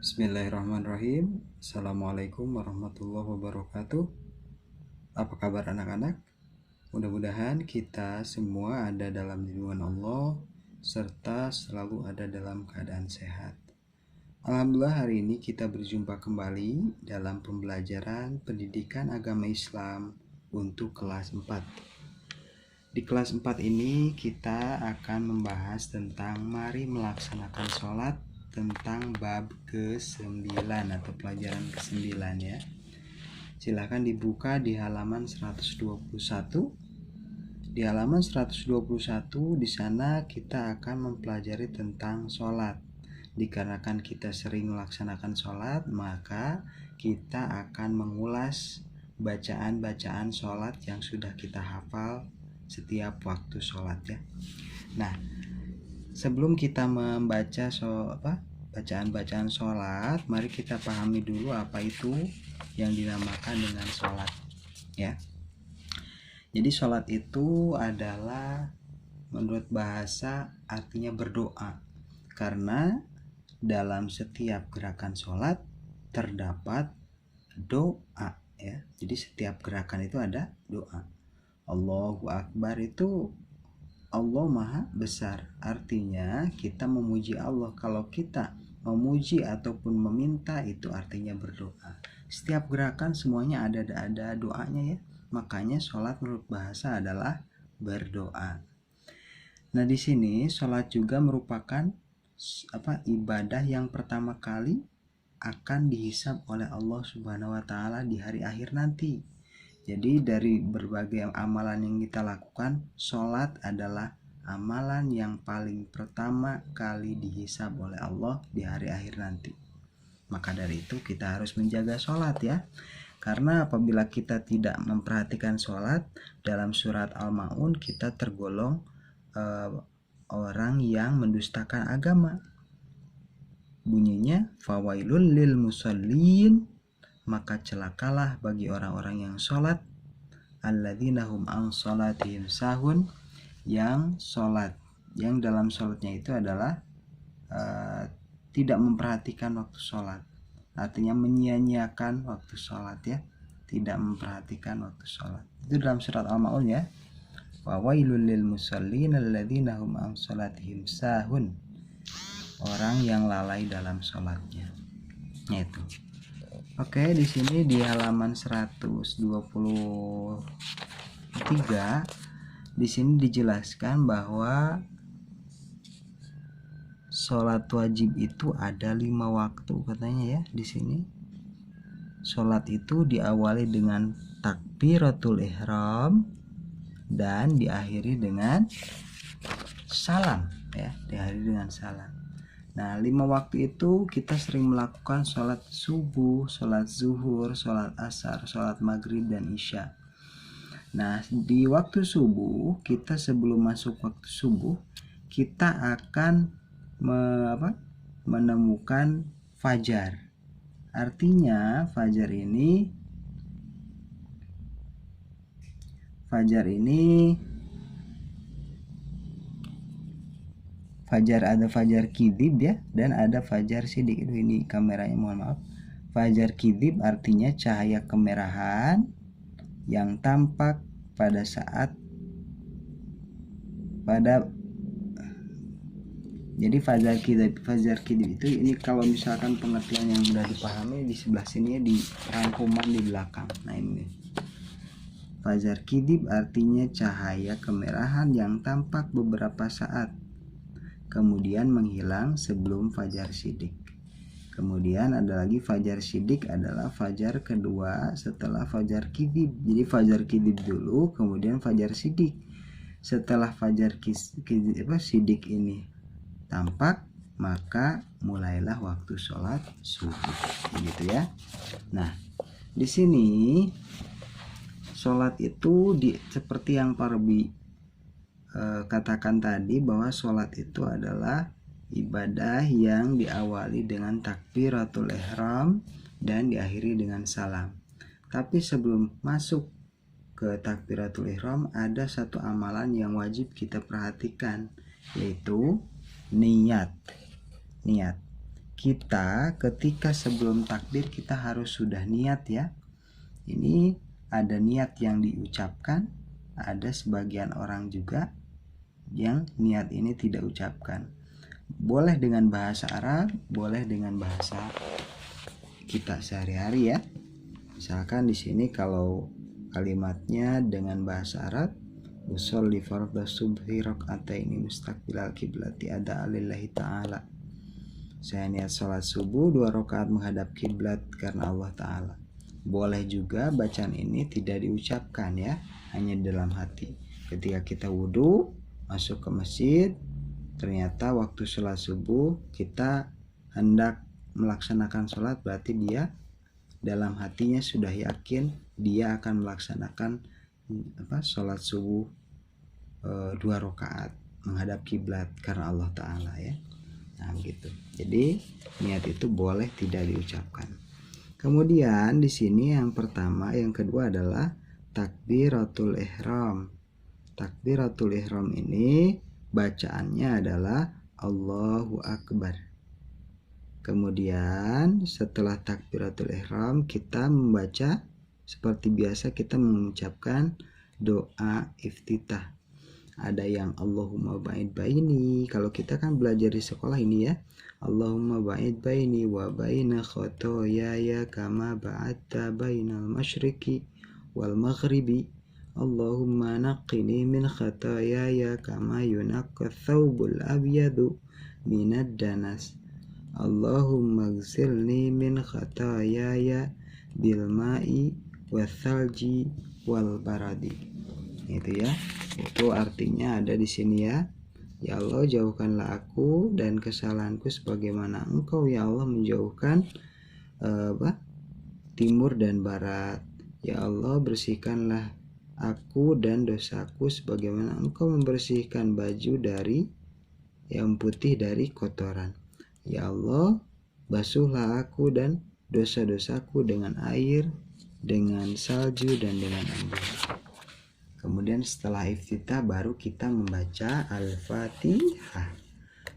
Bismillahirrahmanirrahim. Assalamualaikum warahmatullahi wabarakatuh. Apa kabar anak-anak? Mudah-mudahan kita semua ada dalam lindungan Allah serta selalu ada dalam keadaan sehat. Alhamdulillah, hari ini kita berjumpa kembali dalam pembelajaran pendidikan agama Islam untuk kelas 4. Di kelas 4 ini kita akan membahas tentang mari melaksanakan sholat, tentang bab ke-9 atau pelajaran ke-9 ya. Silahkan dibuka di halaman 121. Di halaman 121 di sana kita akan mempelajari tentang sholat. Dikarenakan kita sering melaksanakan sholat, maka kita akan mengulas bacaan-bacaan sholat yang sudah kita hafal setiap waktu sholat ya. Nah, sebelum kita membaca bacaan-bacaan sholat, mari kita pahami dulu apa itu yang dinamakan dengan sholat ya. Jadi sholat itu adalah menurut bahasa artinya berdoa, karena dalam setiap gerakan sholat terdapat doa ya. Jadi setiap gerakan itu ada doa. Allahu Akbar itu Allah Maha Besar, artinya kita memuji Allah. Kalau kita memuji ataupun meminta, itu artinya berdoa. Setiap gerakan semuanya ada doanya ya. Makanya sholat menurut bahasa adalah berdoa. Nah, di sini sholat juga merupakan ibadah yang pertama kali akan dihisab oleh Allah Subhanahu wa taala di hari akhir nanti. Jadi dari berbagai amalan yang kita lakukan, sholat adalah amalan yang paling pertama kali dihisab oleh Allah di hari akhir nanti. Maka dari itu kita harus menjaga sholat ya. Karena apabila kita tidak memperhatikan sholat, dalam surat Al-Ma'un kita tergolong orang yang mendustakan agama. Bunyinya fawailul lil musallin, maka celakalah bagi orang-orang yang sholat, alladzina hum an sholatihim sahun, yang sholat, yang dalam sholatnya itu adalah tidak memperhatikan waktu sholat, artinya menyia-nyiakan waktu sholat ya, tidak memperhatikan waktu sholat. Itu dalam surat Al-Ma'un ya, wawailul lil musallin alladzina hum an sholatihim sahun, orang yang lalai dalam sholatnya. Itu. Oke, di sini di halaman 123 di sini dijelaskan bahwa sholat wajib itu ada 5 waktu katanya ya. Di sini sholat itu diawali dengan takbiratul ihram dan diakhiri dengan salam ya, diakhiri dengan salam. Nah, 5 waktu itu kita sering melakukan sholat subuh, sholat zuhur, sholat asar, sholat maghrib, dan isya. Nah, di waktu subuh, kita sebelum masuk waktu subuh, kita akan menemukan fajar. Artinya fajar ini ada fajar kidib ya, dan ada fajar sidik. Ini kameranya, mohon maaf. Fajar kidib artinya cahaya kemerahan yang tampak jadi fajar kidib itu, ini kalau misalkan pengertian yang mudah dipahami, di sebelah sini di rangkuman di belakang. Nah, ini fajar kidib artinya cahaya kemerahan yang tampak beberapa saat kemudian menghilang sebelum fajar sidik. Kemudian ada lagi fajar sidik, adalah fajar kedua setelah fajar kidib. Jadi fajar kidib dulu, kemudian fajar sidik. Setelah fajar sidik ini tampak, maka mulailah waktu sholat subuh, begitu ya. Nah, di sini sholat itu seperti yang Pak Robi katakan tadi, bahwa sholat itu adalah ibadah yang diawali dengan takbiratul ihram dan diakhiri dengan salam. Tapi sebelum masuk ke takbiratul ihram, ada satu amalan yang wajib kita perhatikan, yaitu niat. kita ketika sebelum takbir kita harus sudah niat ya. Ini ada niat yang diucapkan, ada sebagian orang juga yang niat ini tidak ucapkan. Boleh dengan bahasa Arab, boleh dengan bahasa kita sehari-hari ya. Misalkan di sini kalau kalimatnya dengan bahasa Arab, usolli fardhu subhi rak'ataini mustaqbilal kiblati ada alillahi ta'ala. Saya niat sholat subuh 2 rakaat menghadap kiblat karena Allah Ta'ala. Boleh juga bacaan ini tidak diucapkan ya, hanya dalam hati. Ketika kita wudhu, masuk ke masjid, ternyata waktu sholat subuh kita hendak melaksanakan sholat, berarti dia dalam hatinya sudah yakin dia akan melaksanakan sholat subuh 2 rakaat menghadap kiblat karena Allah Ta'ala ya. Nah gitu. Jadi niat itu boleh tidak diucapkan. Kemudian di sini yang pertama, yang kedua adalah takbiratul ihram. Takbiratul ihram ini bacaannya adalah Allahu Akbar. Kemudian setelah takbiratul ihram kita membaca seperti biasa, kita mengucapkan doa iftitah. Ada yang Allahumma ba'id baini, kalau kita kan belajar di sekolah ini ya, Allahumma ba'id baini wa baina khotoyaya kama ba'adta bainal masyriqi wal maghribi. Allahumma naqqini min khotoyaya kama yunaqqa thawbul abyadu minad danas. Allahumma ghsilni min khotoyaya bil ma'i wal thalji wal baradi. Itu ya. Itu artinya ada di sini ya. Ya Allah, jauhkanlah aku dan kesalahanku sebagaimana Engkau ya Allah menjauhkan timur dan barat. Ya Allah, bersihkanlah aku dan dosaku sebagaimana Engkau membersihkan baju dari yang putih dari kotoran. Ya Allah, basuhlah aku dan dosa-dosaku dengan air, dengan salju dan dengan embun. Kemudian setelah iftitah baru kita membaca Al-Fatihah.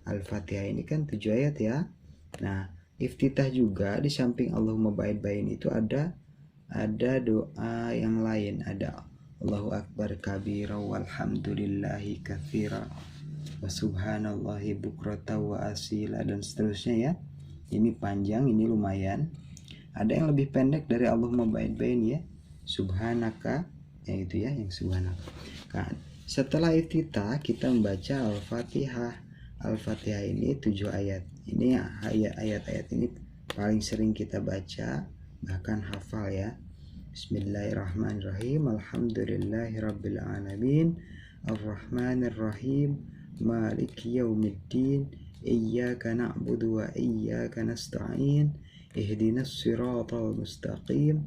Al-Fatihah ini kan 7 ayat ya. Nah, iftitah juga di samping Allahumma ba'id bain itu ada doa yang lain. Ada Allahu Akbar kabira walhamdulillahi katsira wa subhanallahi bukrata wa asila dan seterusnya ya. Ini panjang, ini lumayan. Ada yang lebih pendek dari Allahumma ba'id bain ya. Subhanaka, yang itu ya, yang subhanaka. Nah, setelah iftitah kita membaca Al-Fatihah. Al-Fatihah ini 7 ayat. Ini ayat-ayat ini paling sering kita baca, bahkan hafal ya. Bismillahirrahmanirrahim. Alhamdulillahirabbil alamin. Arrahmanirrahim. Maliki yaumiddin. Iyyaka na'budu wa iyyaka nasta'in. Ihdinas siratal mustaqim.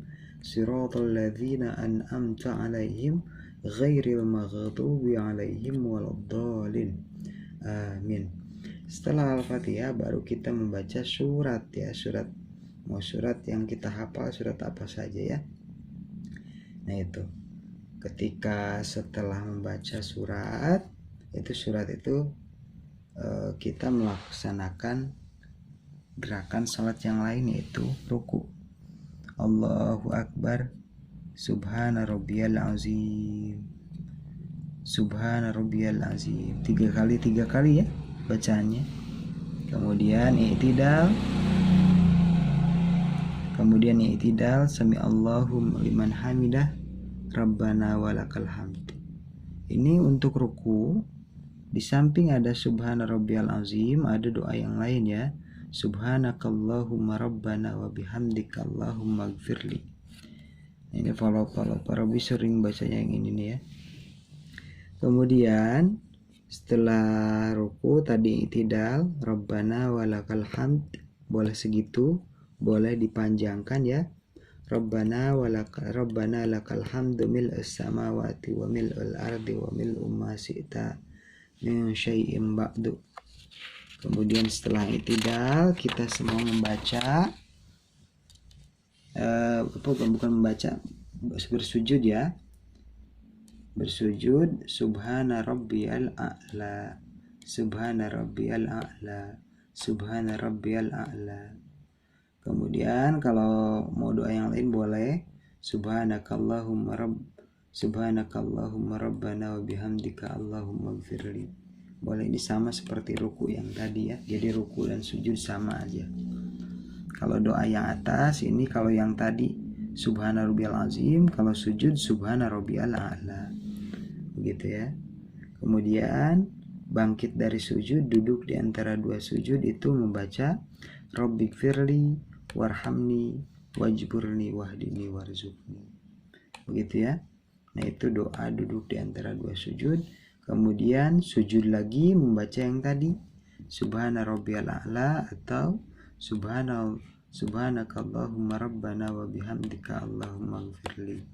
Siratal ladzina an'amta 'alaihim ghairil maghdubi 'alaihim waladdallin. Amin. Setelah Al-Fatihah baru kita membaca surat ya, surat yang kita hafal, surat apa saja ya. Nah itu. Ketika setelah membaca surat itu kita melaksanakan gerakan salat yang lain, yaitu ruku. Allahu Akbar, Subhana Rabbiyal Azim, Subhana Rabbiyal Azim. 3 kali ya bacaannya. Kemudian i'tidal, sami Allahu liman hamidah, Rabbana walakal hamd. Ini untuk ruku. Di samping ada Subhana Rabbiyal Azim, ada doa yang lain ya. Subhanakallahumma rabbana wa bihamdika Allahumma gfirli. Ini follow para sering bacanya yang ini nih ya. Kemudian setelah ruku tadi i'tidal, Rabbana walakal hamd, boleh segitu, boleh dipanjangkan ya. Rabbana lakal hamdu mil'us samawati wa mil'ul ardi wa mil'u ma syi'ta min syai'in ba'du. Kemudian setelah i'tidal kita semua membaca bersujud ya. Bersujud subhana rabbiyal a'la, subhana rabbiyal a'la, subhana rabbiyal a'la. Kemudian kalau mau doa yang lain boleh subhanakallahumma rabbana wa bihamdika allahumma gfirli. Boleh, ini sama seperti ruku yang tadi ya. Jadi ruku dan sujud sama aja. Kalau doa yang atas ini, kalau yang tadi subhana rabbiyal azim, kalau sujud subhana rabbiyal a'la. Begitu ya. Kemudian bangkit dari sujud, duduk di antara dua sujud itu membaca Rabbighfirli warhamni wajburni wahdini warzuqni. Begitu ya. Nah, itu doa duduk di antara dua sujud. Kemudian sujud lagi membaca yang tadi subhana rabbiyal a'la atau subhanakallahumma rabbana wa bihamdika allahumma gfirli.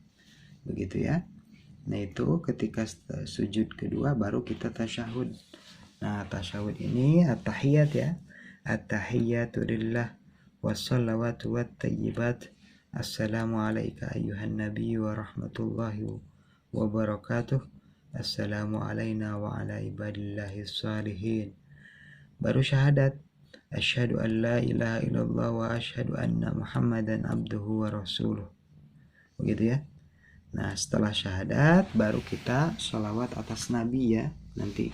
Begitu ya. Nah, itu ketika sujud kedua baru kita tasyahud. Nah, tasyahud ini at-tahiyat ya. At-tahiyatu lillah wassalawatu wattayyibat. Assalamu alayka ayyuhan nabiy wa rahmatullahi wa barakatuh. Assalamu alayna wa ala ibadillahi salihin. Baru syahadat. Asyhadu an la ilaha illallah wa asyhadu anna muhammadan abduhu wa rasuluh. Begitu ya. Nah, setelah syahadat baru kita sholawat atas Nabi ya. Nanti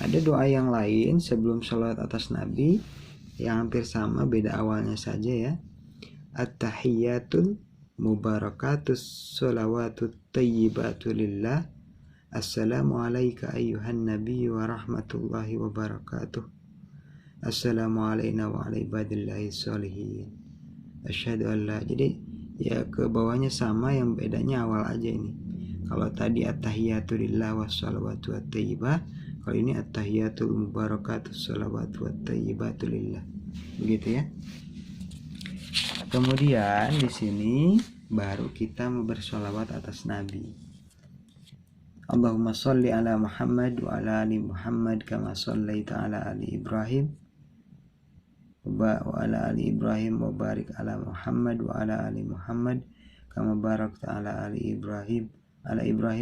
ada doa yang lain sebelum sholawat atas Nabi yang hampir sama, beda awalnya saja ya. At-tahiyyatul mubarakatus sholawatut tayyibatu lillah. Assalamu alayka ayyuhan nabiy wa rahmatullahi wa barakatuh. Assalamu alayna wa ala ibadillahi sholihin. Asyhadu an la. Jadi ya ke bawahnya sama, yang bedanya awal aja ini. Kalau tadi at-tahiyatu lillah wassalawatu wattayyibah, kalau ini at-tahiyatul mubarakatus sholawatu wattayyibatu lillah. Begitu ya. Kemudian di sini baru kita bersolawat atas Nabi. Allahumma sholli ala Muhammad wa ala ali Muhammad kama shallaita ala ali Ibrahim wa ala ali Ibrahim wa barik ala Muhammad wa ala ali Muhammad kama barakta ala ali Ibrahim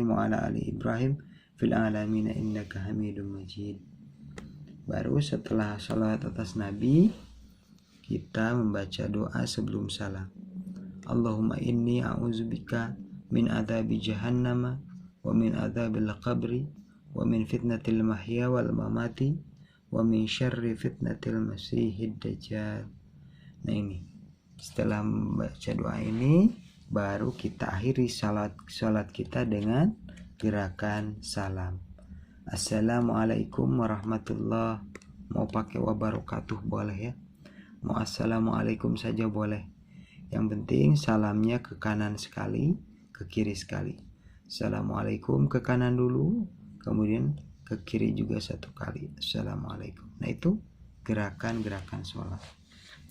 wa ala ali Ibrahim fil alamin innaka Hamidum Majid. Baru setelah salawat atas Nabi kita membaca doa sebelum salam. Allahumma inni a'udzubika min adzabi jahannam wa min adzabil qabri wa min fitnatil mahya wal mamati wa min syarri fitnatil masihid dajjal. Nah, ini setelah membaca doa ini baru kita akhiri salat kita dengan gerakan salam. Assalamualaikum warahmatullahi, mau pakai wabarakatuh boleh ya, mau assalamualaikum saja boleh. Yang penting salamnya ke kanan sekali, ke kiri sekali. Assalamualaikum ke kanan dulu, kemudian ke kiri juga satu kali. Assalamualaikum. Nah, itu gerakan-gerakan sholat.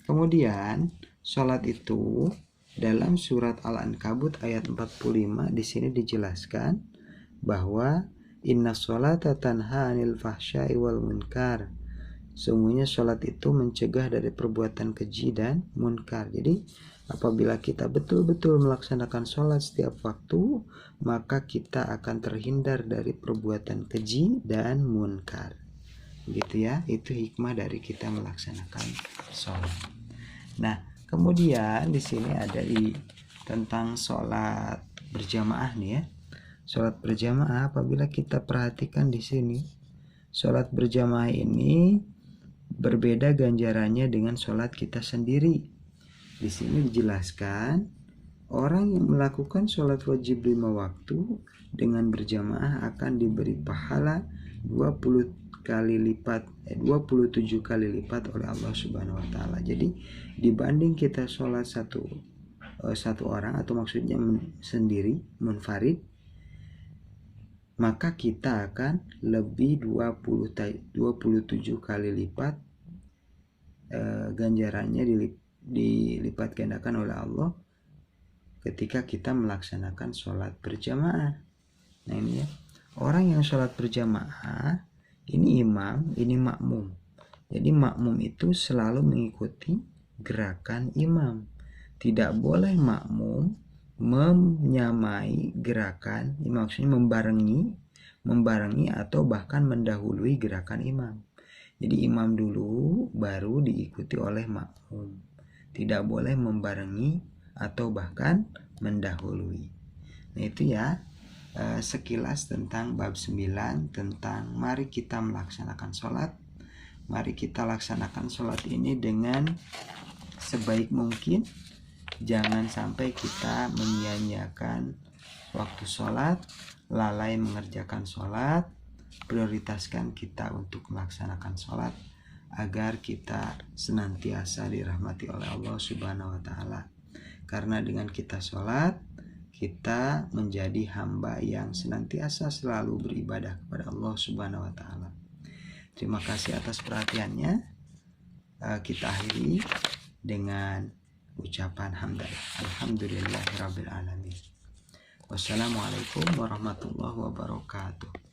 Kemudian sholat itu dalam surat Al-Ankabut ayat 45 di sini dijelaskan bahwa inna sholata tanha 'anil fahsya'i wal munkar. Sungguhnya sholat itu mencegah dari perbuatan keji dan munkar. Jadi apabila kita betul-betul melaksanakan sholat setiap waktu, maka kita akan terhindar dari perbuatan keji dan munkar. Begitu ya, itu hikmah dari kita melaksanakan sholat. Nah, kemudian di sini ada tentang sholat berjamaah nih ya. Sholat berjamaah apabila kita perhatikan di sini, sholat berjamaah ini berbeda ganjarannya dengan sholat kita sendiri. Di sini dijelaskan orang yang melakukan sholat wajib 5 waktu dengan berjamaah akan diberi pahala 27 kali lipat oleh Allah Subhanahu wa taala. Jadi dibanding kita sholat satu orang, atau maksudnya sendiri munfarid, maka kita akan lebih 27 kali lipat ganjarannya dilipat gandakan oleh Allah ketika kita melaksanakan sholat berjamaah. Nah, ini ya, orang yang sholat berjamaah ini imam, ini makmum. Jadi makmum itu selalu mengikuti gerakan imam. Tidak boleh makmum menyamai gerakan, maksudnya membarengi atau bahkan mendahului gerakan imam. Jadi imam dulu baru diikuti oleh makmum. Tidak boleh membarengi atau bahkan mendahului. Nah itu ya sekilas tentang bab 9 tentang mari kita melaksanakan sholat. Mari kita laksanakan sholat ini dengan sebaik mungkin. Jangan sampai kita menyia-nyiakan waktu sholat, lalai mengerjakan sholat. Prioritaskan kita untuk melaksanakan sholat agar kita senantiasa dirahmati oleh Allah Subhanahu wa Ta'ala. Karena dengan kita sholat, kita menjadi hamba yang senantiasa selalu beribadah kepada Allah Subhanahu wa Ta'ala. Terima kasih atas perhatiannya. Kita akhiri dengan ucapan hamdalah. Alhamdulillahirabbil alamin. Wassalamualaikum warahmatullahi wabarakatuh.